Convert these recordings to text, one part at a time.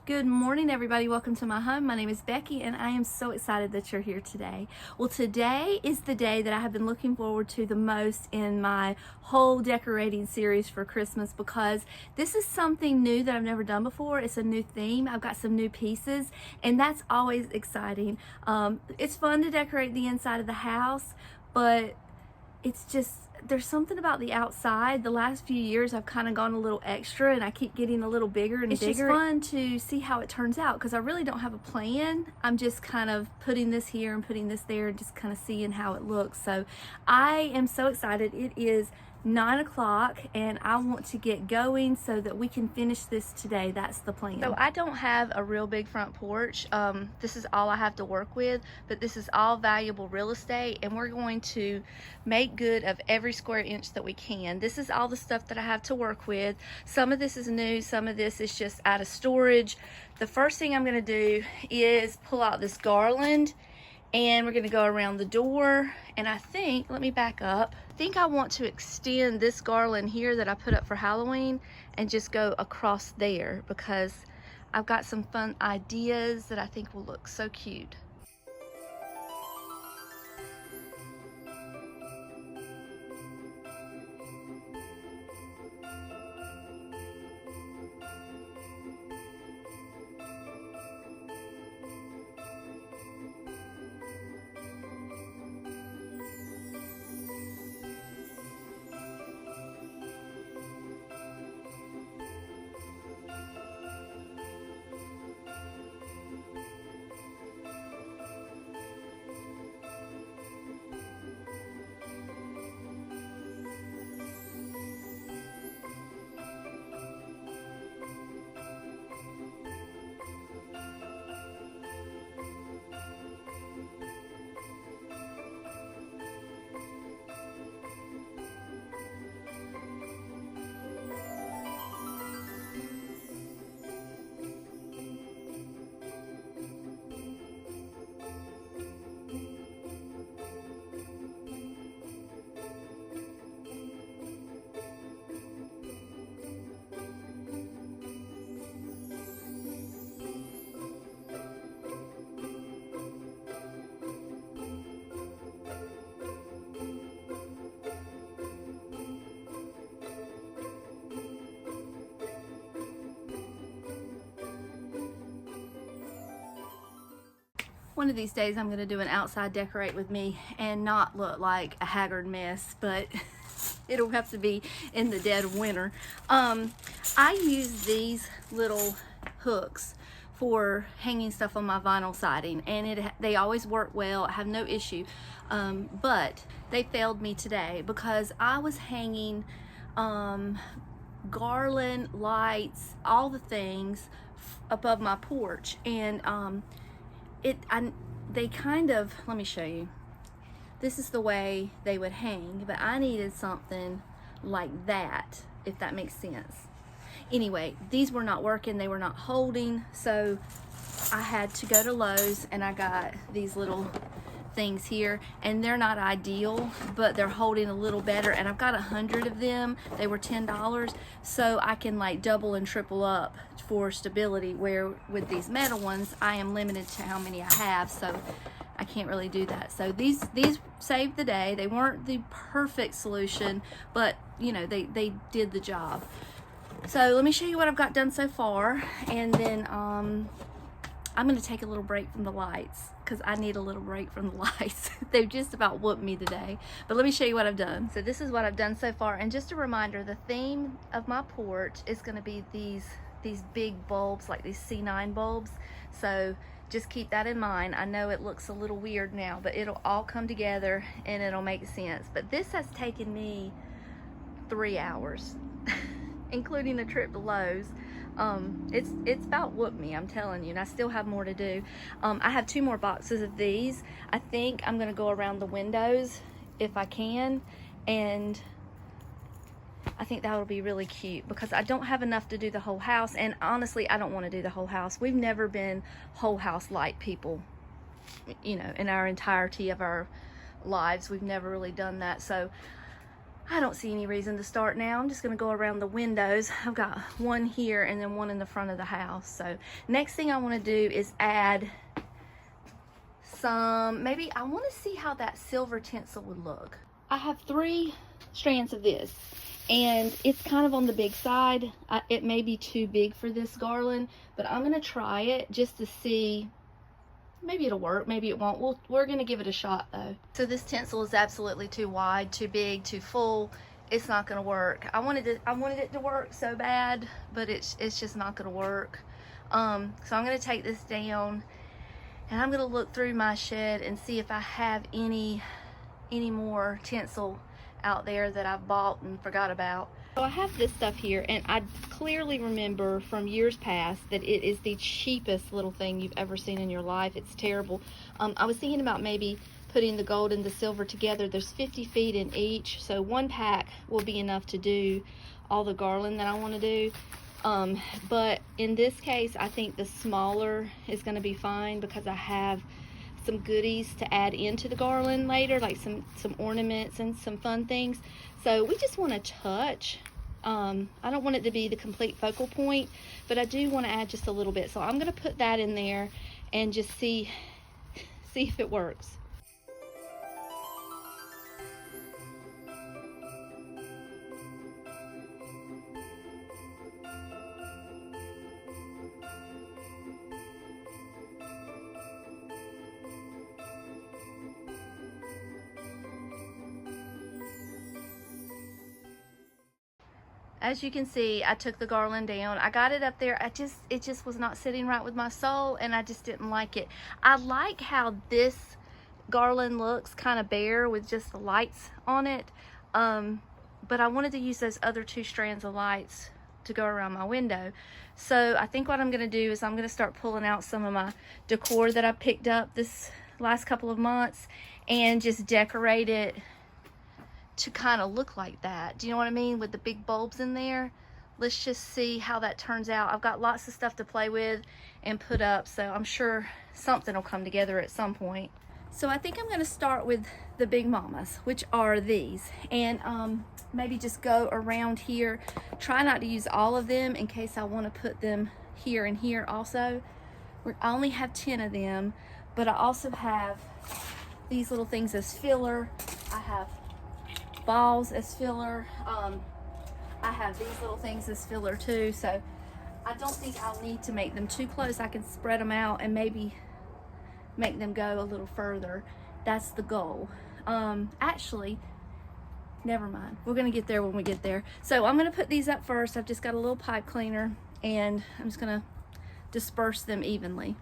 Good morning, everybody. Welcome to my home. My name is Becky, and I am so excited that you're here today. Well, today is the day that I have been looking forward to the most in my whole decorating series for Christmas because this is something new that I've never done before. It's a new theme. I've got some new pieces, and that's always exciting. It's fun to decorate the inside of the house, but it's just, there's something about the outside. The last few years I've kind of gone a little extra and I keep getting a little bigger and bigger. It's just fun to see how it turns out because I really don't have a plan. I'm just kind of putting this here and putting this there and just kind of seeing how it looks. So I am so excited. It is 9 o'clock and I want to get going so that we can finish this today. That's the plan. So I don't have a real big front porch. This is all I have to work with, but this is all valuable real estate and we're going to make good of every square inch that we can. This is all the stuff that I have to work with. Some of this is new, some of this is just out of storage. The first thing I'm going to do is pull out this garland and we're going to go around the door, and I think, let me back up, I think I want to extend this garland here that I put up for Halloween and just go across there because I've got some fun ideas that I think will look so cute. One of these days I'm going to do an outside decorate with me and not look like a haggard mess, but it'll have to be in the dead of winter. I use these little hooks for hanging stuff on my vinyl siding, and they always work well. I have no issue, but they failed me today because I was hanging garland, lights, all the things above my porch, and they kind of, let me show you. This is the way they would hang, but I needed something like that, if that makes sense. Anyway, these were not working, they were not holding, so I had to go to Lowe's and I got these little things here, and they're not ideal, but they're holding a little better, and I've got 100 of them. They were $10, so I can like double and triple up for stability, where with these metal ones I am limited to how many I have, so I can't really do that. So these saved the day. They weren't the perfect solution, but you know, they did the job. So let me show you what I've got done so far, and then I'm going to take a little break from the lights because I need a little break from the lights. They've just about whooped me today. But let me show you what I've done. So this is what I've done so far. And just a reminder, the theme of my porch is going to be these big bulbs, like these C9 bulbs. So just keep that in mind. I know it looks a little weird now, but it'll all come together and it'll make sense. But this has taken me 3 hours, including a trip to Lowe's. It's about whooped me, I'm telling you, and I still have more to do. I have 2 more boxes of these. I think I'm gonna go around the windows if I can, and I think that would be really cute because I don't have enough to do the whole house, and honestly I don't want to do the whole house. We've never been whole house light people, you know, in our entirety of our lives. We've never really done that, so I don't see any reason to start now. I'm just gonna go around the windows. I've got one here and then one in the front of the house. So next thing I wanna do is add some, maybe I wanna see how that silver tinsel would look. I have 3 strands of this and it's kind of on the big side. It may be too big for this garland, but I'm gonna try it just to see. Maybe it'll work, maybe it won't. We're gonna give it a shot though. So this tinsel is absolutely too wide, too big, too full. It's not gonna work. I wanted it to work so bad, but it's just not gonna work. So I'm gonna take this down and I'm gonna look through my shed and see if I have any more tinsel out there that I've bought and forgot about. So I have this stuff here, and I clearly remember from years past that it is the cheapest little thing you've ever seen in your life. It's terrible. I was thinking about maybe putting the gold and the silver together. There's 50 feet in each, so one pack will be enough to do all the garland that I want to do. But in this case, I think the smaller is going to be fine because I have some goodies to add into the garland later, like some ornaments and some fun things. So we just want to touch. I don't want it to be the complete focal point, but I do want to add just a little bit. So I'm going to put that in there and just see if it works. As you can see, I took the garland down. I got it up there. It just was not sitting right with my soul, and I just didn't like it. I like how this garland looks kind of bare with just the lights on it. But I wanted to use those other 2 strands of lights to go around my window. So I think what I'm gonna do is I'm gonna start pulling out some of my decor that I picked up this last couple of months and just decorate it to kind of look like that. Do you know what I mean? With the big bulbs in there. Let's just see how that turns out. I've got lots of stuff to play with and put up, so I'm sure something will come together at some point. So I think I'm going to start with the big mamas, which are these, and maybe just go around here. Try not to use all of them in case I want to put them here and here also. I only have 10 of them, but I also have these little things as filler. I have balls as filler. I have these little things as filler too, so I don't think I'll need to make them too close. I can spread them out and maybe make them go a little further. That's the goal. Actually, never mind. We're gonna get there when we get there. So I'm gonna put these up first. I've just got a little pipe cleaner and I'm just gonna disperse them evenly.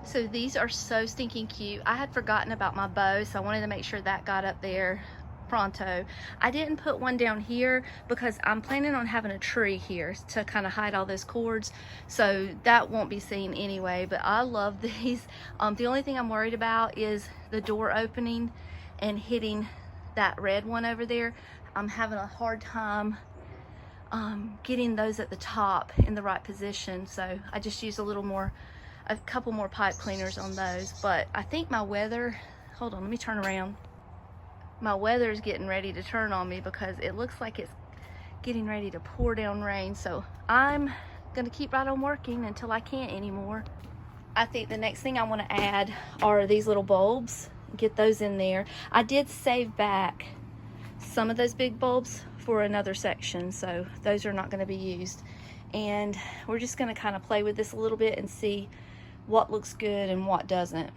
So these are so stinking cute. I had forgotten about my bow, so I wanted to make sure that got up there pronto. I didn't put one down here because I'm planning on having a tree here to kind of hide all those cords, so that won't be seen anyway. But I love these. The only thing I'm worried about is the door opening and hitting that red one over there. I'm having a hard time getting those at the top in the right position, so I just used a couple more pipe cleaners on those. But I think my weather, hold on, let me turn around. my weather is getting ready to turn on me because it looks like it's getting ready to pour down rain. So I'm gonna keep right on working until I can't anymore. I think the next thing I want to add are these little bulbs. Get those in there. I did save back some of those big bulbs for another section, so those are not going to be used. And we're just going to kind of play with this a little bit and see what looks good and what doesn't.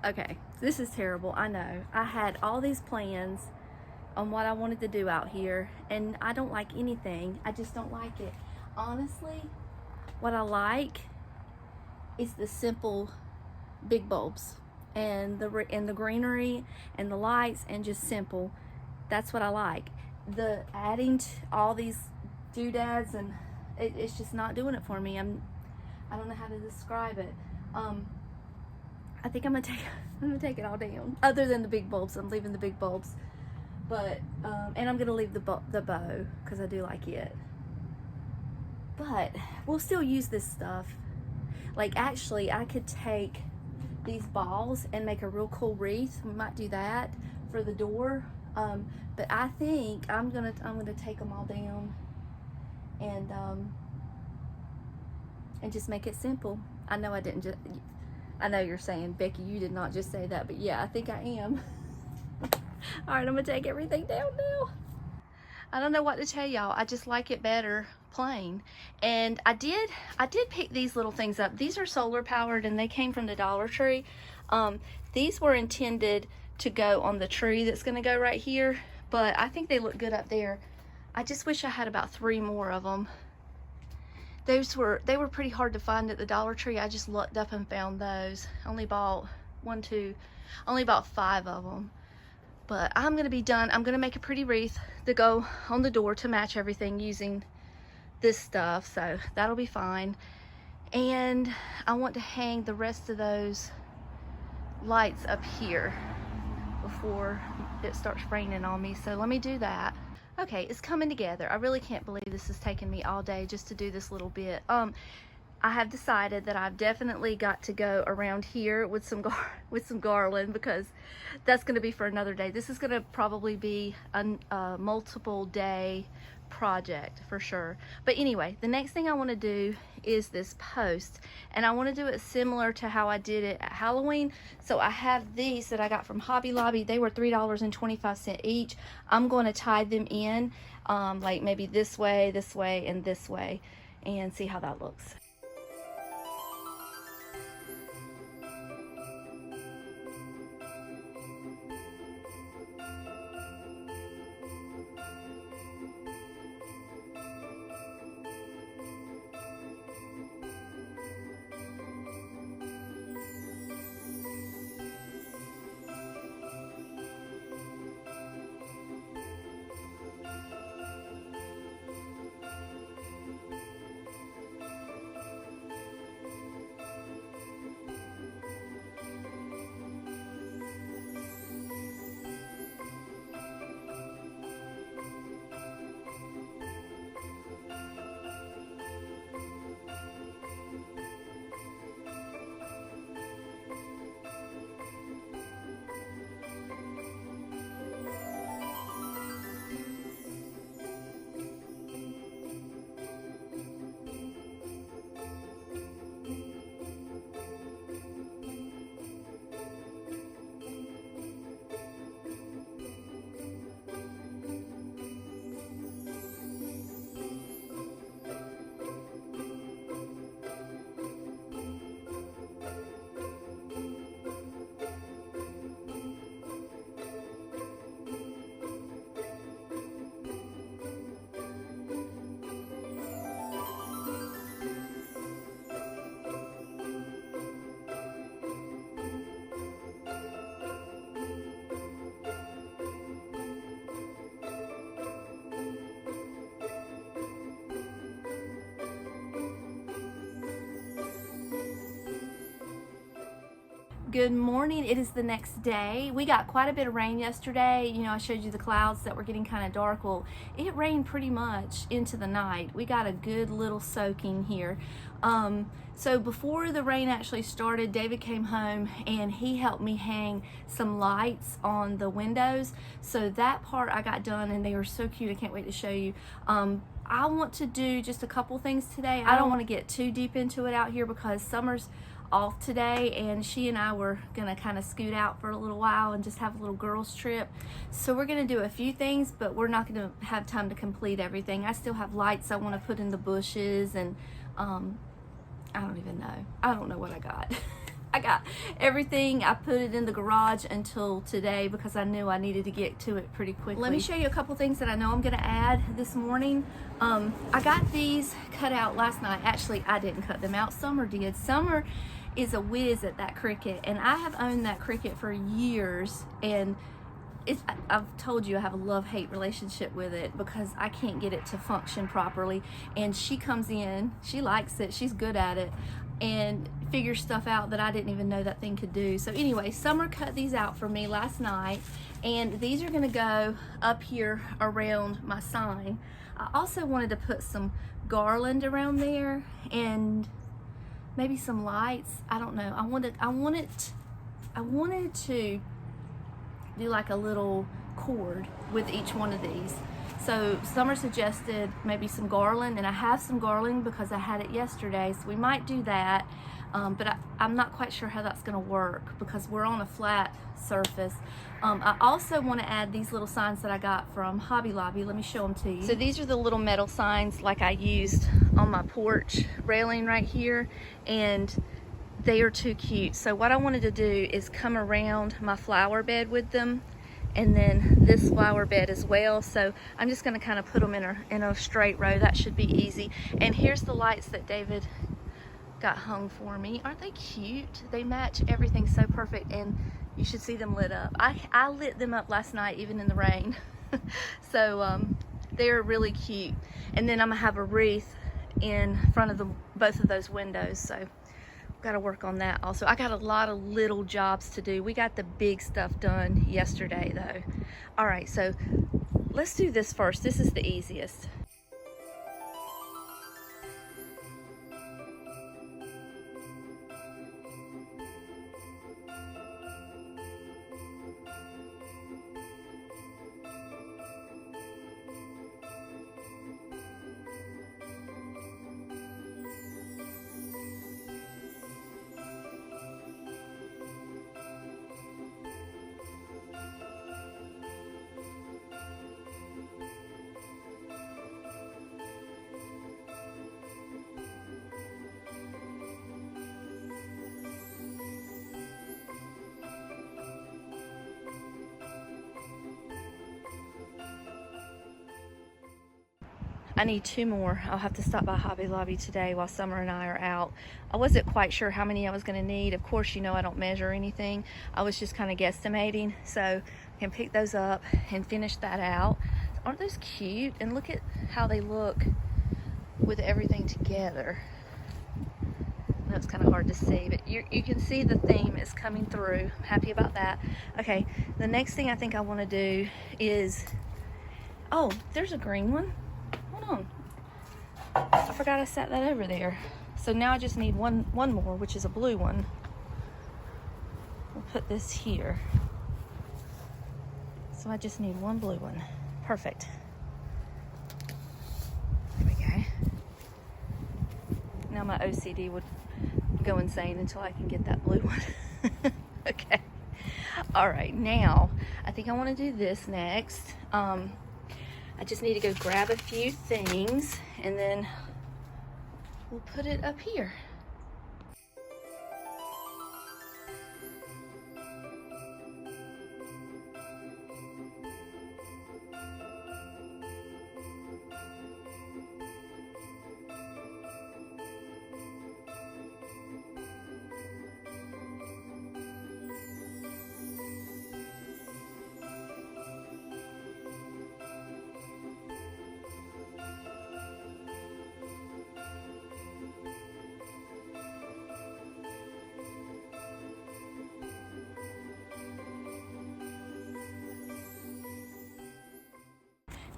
Okay, this is terrible, I know. I had all these plans on what I wanted to do out here, and I don't like anything. I just don't like it. Honestly, what I like is the simple big bulbs and the greenery and the lights, and just simple. That's what I like. The adding all these doodads, and it's just not doing it for me. I don't know how to describe it. I think I'm gonna take it all down. Other than the big bulbs, I'm leaving the big bulbs. But and I'm gonna leave the bow because I do like it. But we'll still use this stuff. Like, actually, I could take these balls and make a real cool wreath. We might do that for the door. But I think I'm gonna take them all down and just make it simple. I know I didn't just. I know you're saying, Becky, you did not just say that, but yeah, I think I am. All right, I'm gonna take everything down now. I don't know what to tell y'all. I just like it better plain. And I did pick these little things up. These are solar powered, and they came from the Dollar Tree. These were intended to go on the tree that's gonna go right here, but I think they look good up there. I just wish I had about 3 more of them. They were pretty hard to find at the Dollar Tree. I just looked up and found those. Only bought 5 of them. But I'm gonna be done. I'm gonna make a pretty wreath to go on the door to match everything using this stuff, so that'll be fine. And I want to hang the rest of those lights up here before it starts raining on me, so let me do that. Okay, it's coming together. I really can't believe this has taken me all day just to do this little bit. I have decided that I've definitely got to go around here with some garland, because that's going to be for another day. This is going to probably be a multiple day project for sure. But anyway, the next thing I want to do is this post, and I want to do it similar to how I did it at Halloween. So I have these that I got from Hobby Lobby. They were $3.25 each. I'm going to tie them in like maybe this way, and this way, and see how that looks. Good morning. It is the next day. We got quite a bit of rain yesterday. You know, I showed you the clouds that were getting kind of dark. Well, it rained pretty much into the night. We got a good little soaking here. So before the rain actually started, David came home and he helped me hang some lights on the windows. So that part I got done and they were so cute. I can't wait to show you. I want to do just a couple things today. I don't want to get too deep into it out here because Summer's off today and she and I were gonna kind of scoot out for a little while and just have a little girls trip. So we're gonna do a few things, but we're not gonna have time to complete everything. I still have lights I want to put in the bushes and I don't even know. I don't know what I got. I got everything. I put it in the garage until today because I knew I needed to get to it pretty quickly. Let me show you a couple things that I know I'm going to add this morning. I got these cut out last night. Actually, I didn't cut them out. Summer did. Summer is a whiz at that Cricut, and I have owned that Cricut for years, and I've told you I have a love-hate relationship with it because I can't get it to function properly. And she comes in, she likes it, she's good at it, and figures stuff out that I didn't even know that thing could do. So anyway, Summer cut these out for me last night, and these are gonna go up here around my sign. I also wanted to put some garland around there and maybe some lights. I don't know. I wanted to do like a little cord with each one of these. So Summer suggested maybe some garland, and I have some garland because I had it yesterday, so we might do that. But I'm not quite sure how that's gonna work because we're on a flat surface. I also want to add these little signs that I got from Hobby Lobby. Let me show them to you. So these are the little metal signs like I used on my porch railing right here, and they are too cute. So what I wanted to do is come around my flower bed with them, and then this flower bed as well. So I'm just going to kind of put them in a straight row. That should be easy. And here's the lights that David got hung for me. Aren't they cute? They match everything so perfect, and you should see them lit up. I lit them up last night even in the rain. So they're really cute. And then I'm gonna have a wreath in front of both of those windows. So got to work on that also. I got a lot of little jobs to do. We got the big stuff done yesterday though. All right, so let's do this first. This is the easiest. I need 2 more. I'll have to stop by Hobby Lobby today while Summer and I are out. I wasn't quite sure how many I was going to need. Of course, you know I don't measure anything. I was just kind of guesstimating. So I can pick those up and finish that out. Aren't those cute? And look at how they look with everything together. I know it's kind of hard to see, but you can see the theme is coming through. I'm happy about that. Okay, the next thing I think I want to do is, oh, there's a green one. I forgot I set that over there. So now I just need one more, which is a blue one. We'll put this here. So I just need one blue one. Perfect. There we go. Now my OCD would go insane until I can get that blue one. Okay. All right, now I think I want to do this next. I just need to go grab a few things and then we'll put it up here.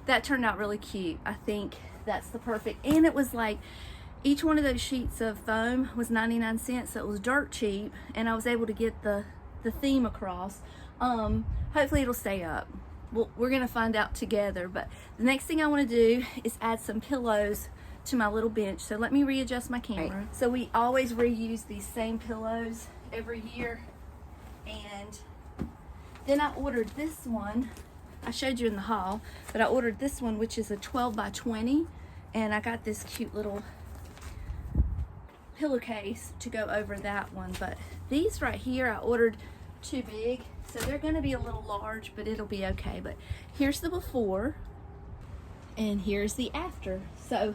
that turned out really cute. I think that's the perfect, and it was like each one of those sheets of foam was 99 cents, so it was dirt cheap, and I was able to get the theme across. Hopefully it'll stay up. Well, we're gonna find out together, but the next thing I want to do is add some pillows to my little bench. So let me readjust my camera. Right. So we always reuse these same pillows every year, and then I ordered this one. I showed you in the haul, but I ordered this one, which is a 12 by 20, and I got this cute little pillowcase to go over that one. But these right here I ordered too big, so they're going to be a little large, but it'll be okay. But here's the before and here's the after. So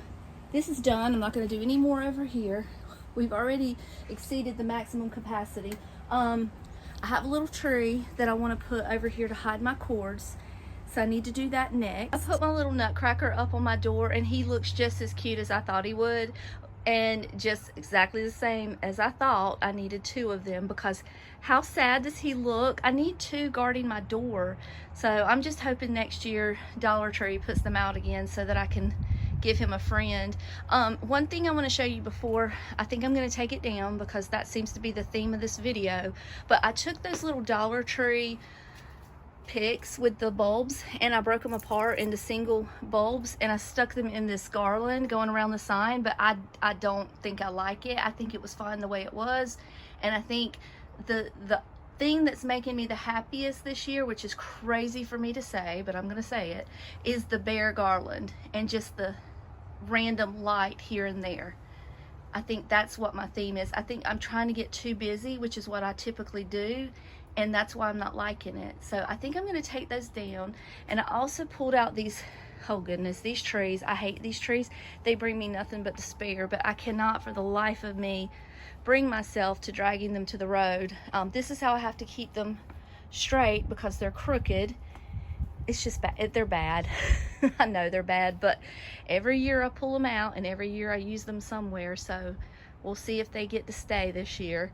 this is done. I'm not going to do any more over here. We've already exceeded the maximum capacity. I have a little tree that I want to put over here to hide my cords, so I need to do that next. I put my little nutcracker up on my door, and he looks just as cute as I thought he would, and just exactly the same as I thought. I needed 2 of them because how sad does he look? I need 2 guarding my door. So I'm just hoping next year Dollar Tree puts them out again so that I can give him a friend. One thing I want to show you before, I think I'm going to take it down because that seems to be the theme of this video, but I took those little Dollar Tree picks with the bulbs and I broke them apart into single bulbs, and I stuck them in this garland going around the sign, but I don't think I like it. I think it was fine the way it was, and I think the thing that's making me the happiest this year, which is crazy for me to say, but I'm gonna say it, is the bare garland and just the random light here and there. I think that's what my theme is. I think I'm trying to get too busy, which is what I typically do, and that's why I'm not liking it. So I think I'm going to take those down. And I also pulled out these, oh goodness, these trees. I hate these trees. They bring me nothing but despair, but I cannot for the life of me bring myself to dragging them to the road. This is how I have to keep them straight because they're crooked. It's just bad. They're bad. I know they're bad, but every year I pull them out and every year I use them somewhere. So we'll see if they get to stay this year.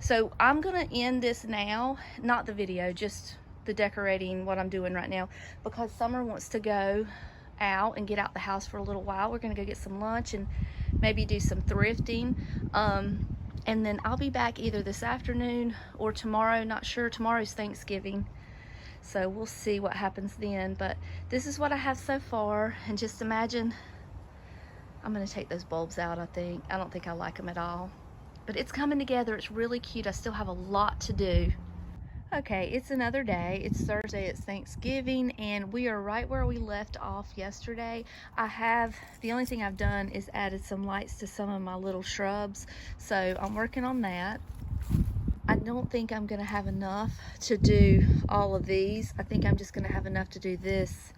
So I'm gonna end this now, not the video, just the decorating, what I'm doing right now, because Summer wants to go out and get out the house for a little while. We're gonna go get some lunch and maybe do some thrifting. And then I'll be back either this afternoon or tomorrow, not sure. Tomorrow's Thanksgiving, so we'll see what happens then. But this is what I have so far, and just imagine, I'm gonna take those bulbs out. I don't think I like them at all, but it's coming together. It's really cute. I still have a lot to do. Okay, it's another day. It's Thursday, it's Thanksgiving, and we are right where we left off yesterday. The only thing I've done is added some lights to some of my little shrubs, so I'm working on that. I don't think I'm gonna have enough to do all of these. I think I'm just gonna have enough to do this,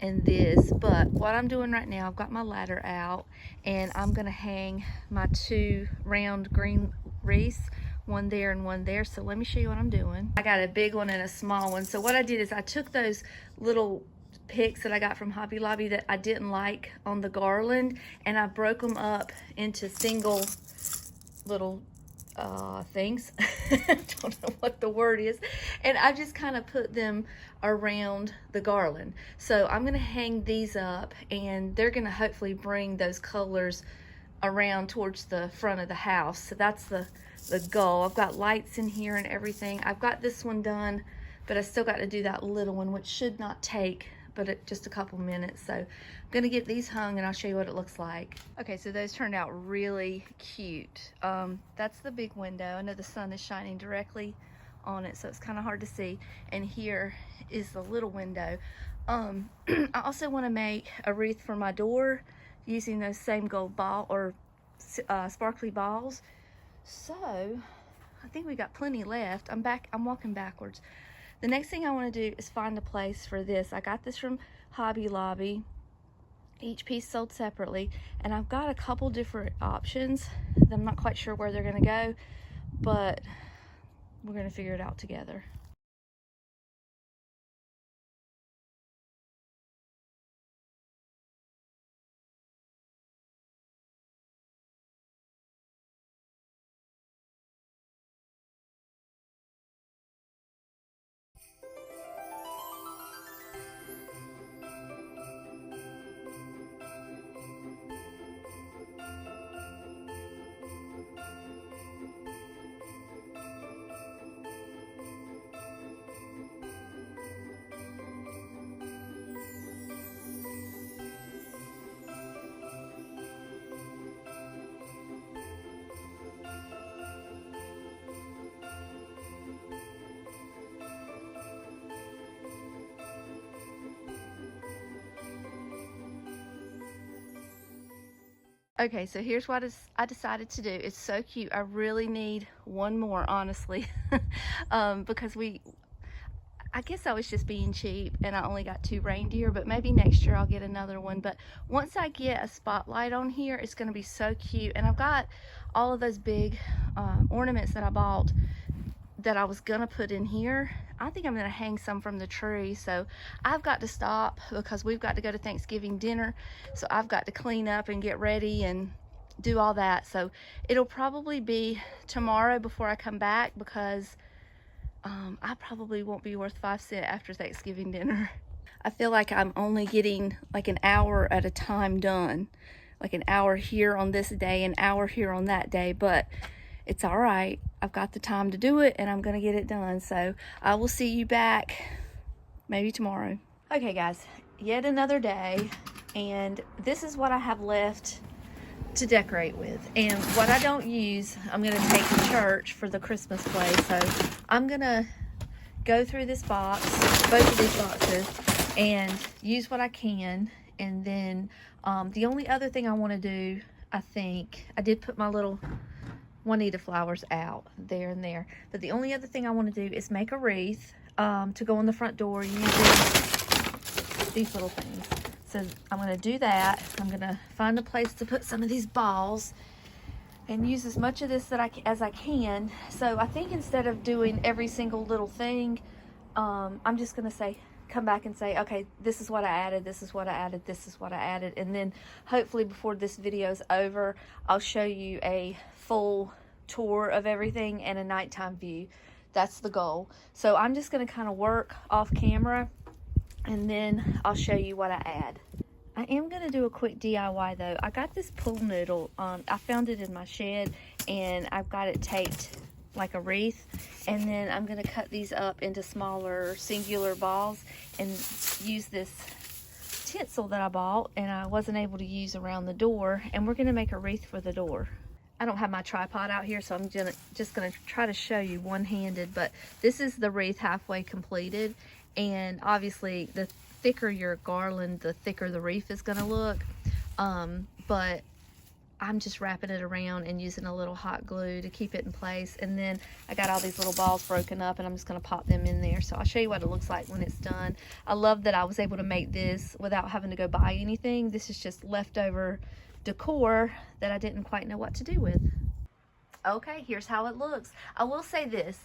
and this. But what I'm doing right now, I've got my ladder out and I'm gonna hang my 2 round green wreaths, one there and one there. So let me show you what I'm doing. I got a big one and a small one. So what I did is I took those little picks that I got from Hobby Lobby that I didn't like on the garland, and I broke them up into single little things. I don't know what the word is, and I just kind of put them around the garland. So I'm gonna hang these up, and they're gonna hopefully bring those colors around towards the front of the house. So that's the goal. I've got lights in here and everything. I've got this one done, but I still got to do that little one, which should not take but just a couple minutes. So I'm gonna get these hung and I'll show you what it looks like. Okay, so those turned out really cute. That's the big window. I know the sun is shining directly on it, so it's kind of hard to see. And here is the little window. I also want to make a wreath for my door using those same gold ball or sparkly balls. So I think we got plenty left. I'm walking backwards. The next thing I want to do is find a place for this. I got this from Hobby Lobby. Each piece sold separately, and I've got a couple different options. I'm not quite sure where they're going to go, but we're going to figure it out together. Okay, so here's what I decided to do. It's so cute. I really need one more, honestly, because I guess I was just being cheap and I only got 2 reindeer, but maybe next year I'll get another one. But once I get a spotlight on here, it's going to be so cute. And I've got all of those big ornaments that I bought that I was going to put in here. I think I'm going to hang some from the tree. So I've got to stop because we've got to go to Thanksgiving dinner. So I've got to clean up and get ready and do all that. So it'll probably be tomorrow before I come back, because I probably won't be worth 5 cents after Thanksgiving dinner. I feel like I'm only getting like an hour at a time done. Like an hour here on this day, an hour here on that day, but it's all right. I've got the time to do it and I'm gonna get it done. So I will see you back maybe tomorrow. Okay guys, yet another day, and this is what I have left to decorate with. And what I don't use, I'm gonna take to church for the Christmas play. So I'm gonna go through this box, both of these boxes, and use what I can. And then the only other thing I want to do, I think I did put my little Juanita flowers out there and there, but the only other thing I want to do is make a wreath to go on the front door using these little things. So I'm going to do that. I'm going to find a place to put some of these balls and use as much of this as I can. So I think instead of doing every single little thing, I'm just going to come back and say, okay, this is what I added, this is what I added, this is what I added. And then hopefully before this video is over, I'll show you a full tour of everything and a nighttime view. That's the goal. So I'm just going to kind of work off camera, and then I'll show you what I add. I am going to do a quick DIY though. I got this pool noodle. I found it in my shed, and I've got it taped like a wreath, and then I'm going to cut these up into smaller singular balls and use this tinsel that I bought and I wasn't able to use around the door, and we're going to make a wreath for the door. I don't have my tripod out here, so I'm just going to try to show you one-handed, but this is the wreath halfway completed. And obviously the thicker your garland, the thicker the wreath is going to look, but I'm just wrapping it around and using a little hot glue to keep it in place. And then I got all these little balls broken up, and I'm just going to pop them in there. So I'll show you what it looks like when it's done. I love that I was able to make this without having to go buy anything. This is just leftover decor that I didn't quite know what to do with. Okay, here's how it looks. I will say this.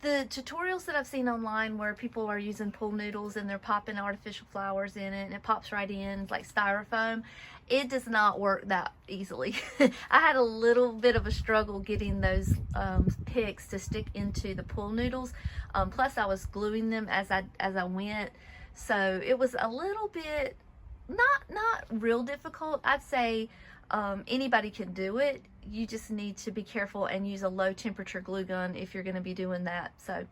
The tutorials that I've seen online where people are using pool noodles and they're popping artificial flowers in it and it pops right in like styrofoam, it does not work that easily. I had a little bit of a struggle getting those picks to stick into the pool noodles. Plus I was gluing them as I went, so it was a little bit not real difficult. I'd say anybody can do it. You just need to be careful and use a low temperature glue gun if you're going to be doing that. So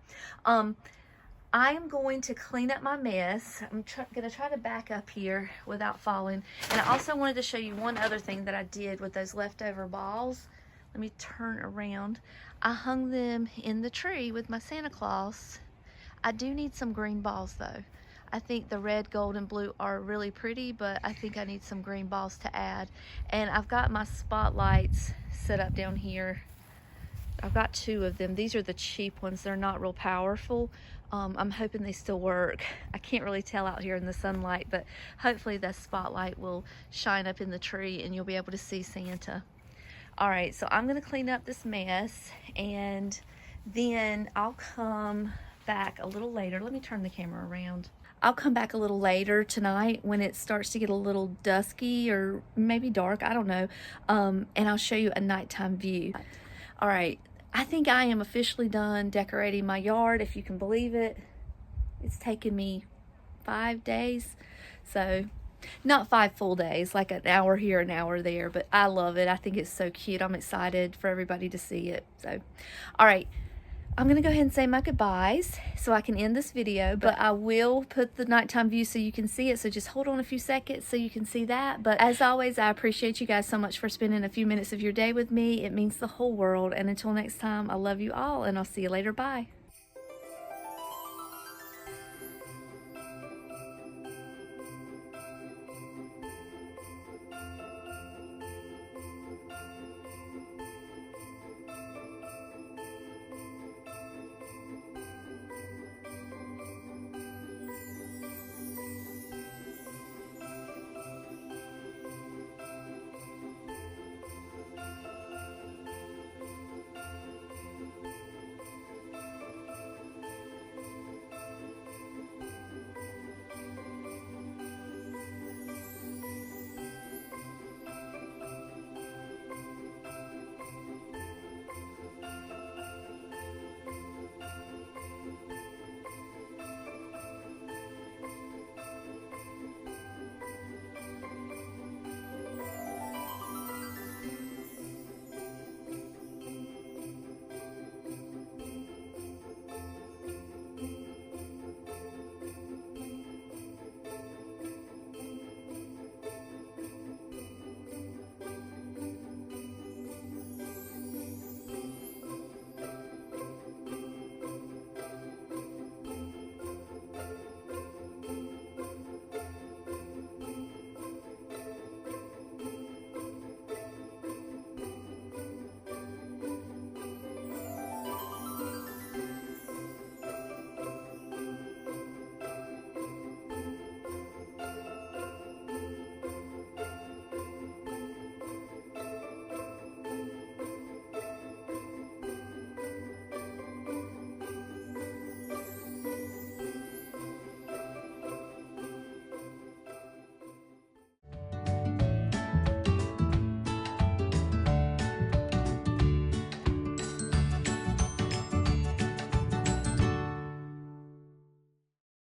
I'm going to clean up my mess. I'm going to try to back up here without falling. And I also wanted to show you one other thing that I did with those leftover balls. Let me turn around. I hung them in the tree with my Santa Claus. I do need some green balls though. I think the red, gold, and blue are really pretty, but I think I need some green balls to add. And I've got my spotlights set up down here. I've got 2 of them. These are the cheap ones. They're not real powerful. I'm hoping they still work. I can't really tell out here in the sunlight, but hopefully that spotlight will shine up in the tree and you'll be able to see Santa. All right, so I'm going to clean up this mess, and then I'll come back a little later. Let me turn the camera around. I'll come back a little later tonight when it starts to get a little dusky or maybe dark, I don't know, and I'll show you a nighttime view. All right, I think I am officially done decorating my yard, if you can believe it. It's taken me 5 days, so not 5 full days, like an hour here, an hour there, but I love it. I think it's so cute. I'm excited for everybody to see it. So, all right. I'm going to go ahead and say my goodbyes so I can end this video, but I will put the nighttime view so you can see it, so just hold on a few seconds so you can see that. But as always, I appreciate you guys so much for spending a few minutes of your day with me. It means the whole world, and until next time, I love you all, and I'll see you later. Bye.